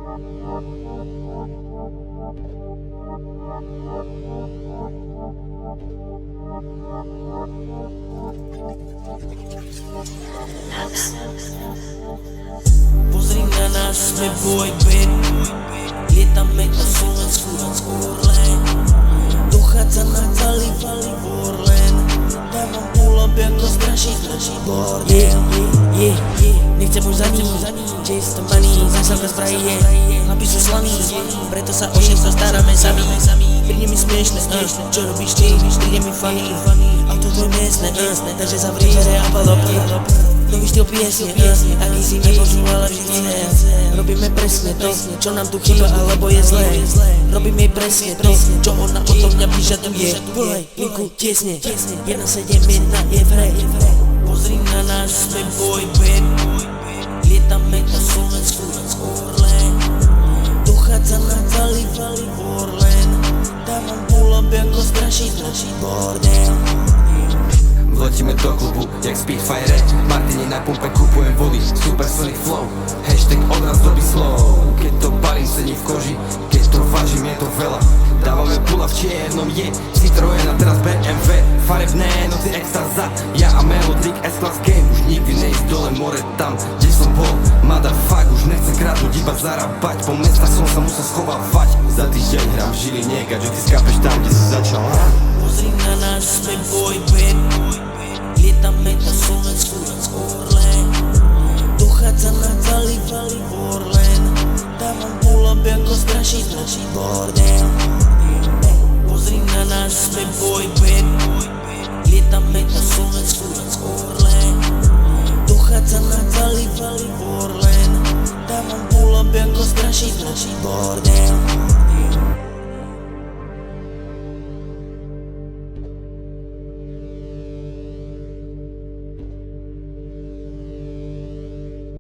Pozri na nás, sme boy band. Lietame na Slovensku, Orlen. Dochádza na celý Orlen. Dávam pull-up ako straší bordel. Nechcem už za ním, chase the money. Zásadka zbrají je, chlapi sú slaní. Preto sa o všetko staráme sami. Príde mi smiešne, čo robíš ty? Príde mi funny, auto tvoj miestne. Takže zavri dvere a palop. Nový štýl piesne, aký si nepočúvala vždy. Robíme presne to, čo nám tu chýba, alebo je zlé. Robíme presne to, čo ona odo mňa vyžaduje. Volaj linku tiesne, 171 je v hre. Pozri na nás, sme boy band. Lietame na Slovensku, Orlen. Dochádza na celý Orlen. Dávam pull-up ako straší bordel. Letíme do klubu, jak Speedfire. Martini na pumpe, kupujem vody, supersonic flow. Hashtag odraz doby slov. Keď to balím, sedím v koži, keď to vážim, je to veľa. Dávame pula v čiernom, je Citroen a teraz BMW. Farebné noci, extaza, ja a Melodic S-Class game. Už nikdy neísť dole, more tam, kde som bol. Motherfuck, už nechcem kradnúť, iba zarábať. Po mestách som sa musel schovávať. Za týždeň hrám v Žiline, gadžo ty skápeš tam, kde si začal. Pozri na nás, sme boy band. Lietame na Slovensku, Orlen. Dochádza na celý Orlen. Dávam pull-up ako straší bordel. Pozri na nás, sme boy band. Lietame na Slovensku, Orlen. Dochádza na celý Orlen. Dávam pull-up ako straší bordel.